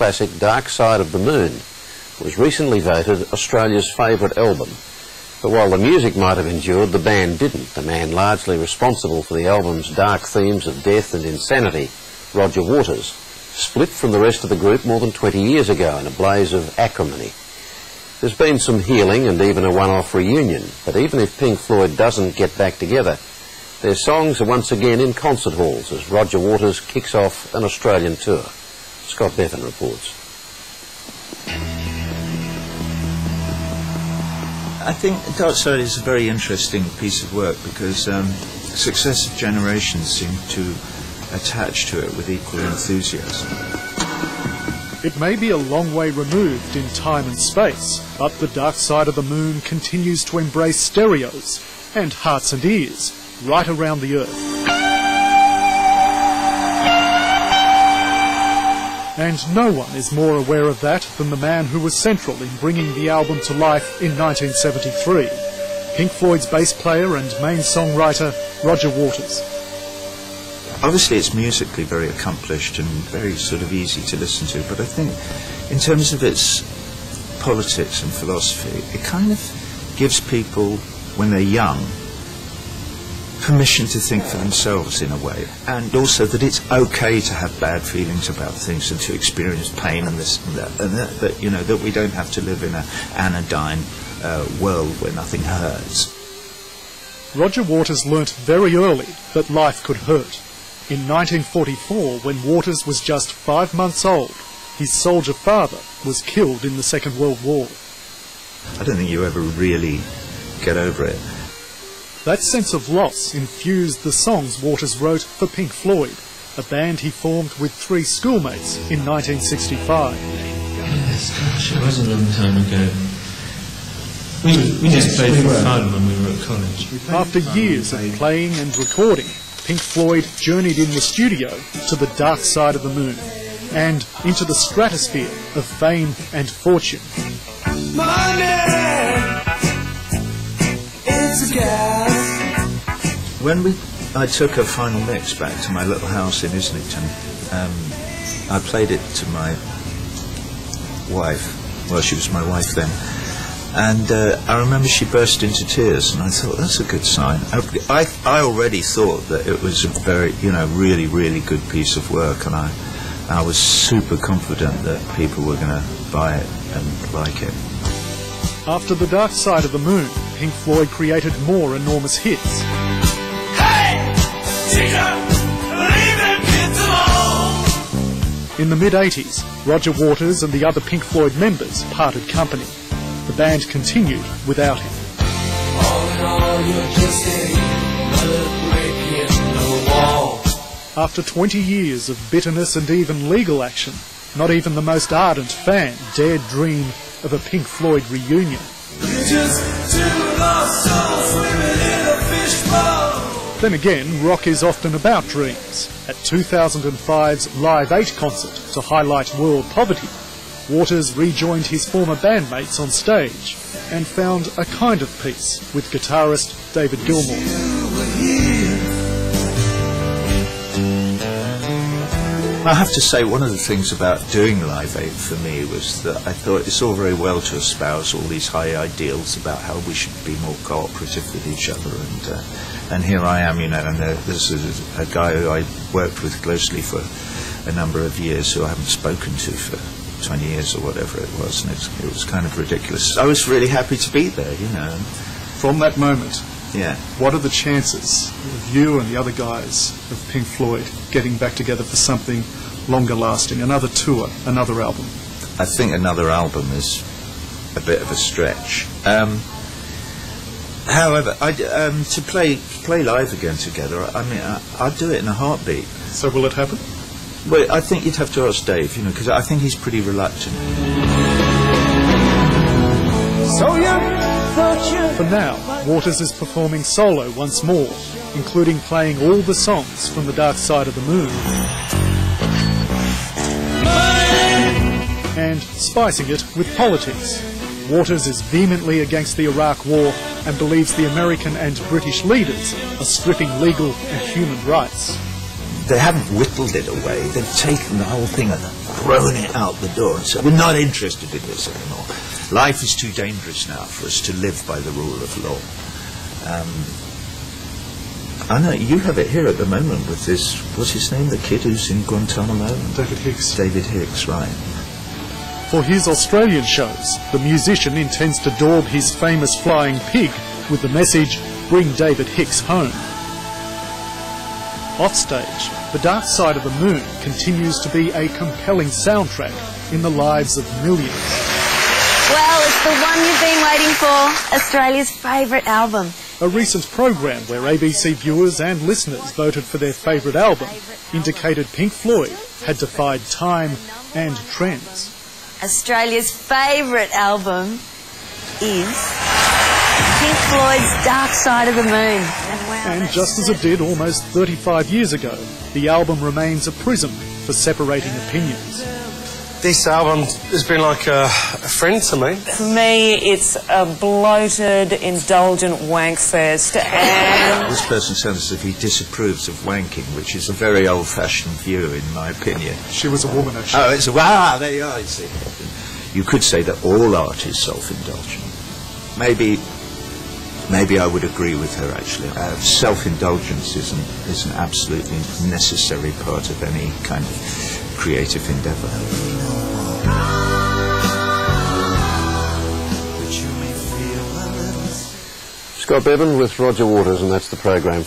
classic Dark Side of the Moon was recently voted Australia's favourite album. But while the music might have endured, the band didn't. The man largely responsible for the album's dark themes of death and insanity, Roger Waters, split from the rest of the group more than 20 years ago in a blaze of acrimony. There's been some healing and even a one-off reunion, but even if Pink Floyd doesn't get back together, their songs are once again in concert halls as Roger Waters kicks off an Australian tour. Scott Bevan reports. I think Dark Side is a very interesting piece of work because successive generations seem to attach to it with equal enthusiasm. It may be a long way removed in time and space, but the Dark Side of the Moon continues to embrace stereos and hearts and ears right around the earth. And no one is more aware of that than the man who was central in bringing the album to life in 1973, Pink Floyd's bass player and main songwriter, Roger Waters. Obviously it's musically very accomplished and very sort of easy to listen to, but I think in terms of its politics and philosophy, it kind of gives people, when they're young, permission to think for themselves in a way, and also that it's okay to have bad feelings about things and to experience pain and this and that, you know, that we don't have to live in an anodyne world where nothing hurts. Roger Waters learnt very early that life could hurt. In 1944, when Waters was just 5 months old, his soldier father was killed in the Second World War. I don't think you ever really get over it. That sense of loss infused the songs Waters wrote for Pink Floyd, a band he formed with 3 schoolmates in 1965. Yes, gosh, it was a long time ago. We just played for fun when we were at college. After years of playing and recording, Pink Floyd journeyed in the studio to the dark side of the moon and into the stratosphere of fame and fortune. When I took a final mix back to my little house in Islington, I played it to my wife. Well, she was my wife then. And I remember she burst into tears, and I thought, that's a good sign. I already thought that it was a very, really, really good piece of work, and I was super confident that people were going to buy it and like it. After The Dark Side of the Moon, Pink Floyd created more enormous hits. Hey, teacher, leave them kids alone. In the mid-80s, Roger Waters and the other Pink Floyd members parted company. The band continued without him. All in all, you're just another brick in the wall. After 20 years of bitterness and even legal action, not even the most ardent fan dared dream of a Pink Floyd reunion. You're just two lost souls swimming in a fishbowl. Then again, rock is often about dreams. At 2005's Live 8 concert to highlight world poverty, Waters rejoined his former bandmates on stage and found a kind of peace with guitarist David Gilmour. I have to say, one of the things about doing Live 8 for me was that I thought it's all very well to espouse all these high ideals about how we should be more cooperative with each other, and here I am, and this is a guy who I worked with closely for a number of years who I haven't spoken to for 20 years or whatever it was, and it was kind of ridiculous. I was really happy to be there, From that moment, yeah. What are the chances of you and the other guys of Pink Floyd getting back together for something longer lasting, another tour, another album? I think another album is a bit of a stretch. However, to play live again together, I'd do it in a heartbeat. So will it happen? Well, I think you'd have to ask Dave, because I think he's pretty reluctant. For now, Waters is performing solo once more, including playing all the songs from The Dark Side of the Moon. And spicing it with politics. Waters is vehemently against the Iraq War and believes the American and British leaders are stripping legal and human rights. They haven't whittled it away, they've taken the whole thing and thrown it out the door and said, we're not interested in this anymore. Life is too dangerous now for us to live by the rule of law. I know you have it here at the moment with this, what's his name, the kid who's in Guantanamo? David Hicks. David Hicks, right. For his Australian shows, the musician intends to daub his famous flying pig with the message, "Bring David Hicks home." Offstage, The Dark Side of the Moon continues to be a compelling soundtrack in the lives of millions. Well, it's the one you've been waiting for, Australia's favourite album. A recent program where ABC viewers and listeners voted for their favourite album indicated Pink Floyd had defied time and trends. Australia's favourite album is Pink Floyd's Dark Side of the Moon. And just as it did almost 35 years ago, the album remains a prism for separating opinions. This album has been like a friend to me. For me, it's a bloated, indulgent wank fest, and... This person sounds as if he disapproves of wanking, which is a very old-fashioned view, in my opinion. She was a woman, actually. Oh, it's there you are, you see. You could say that all art is self-indulgent. Maybe I would agree with her, actually. Self-indulgence is an absolutely necessary part of any kind of creative endeavour. Scott Bevan with Roger Waters, and that's the program.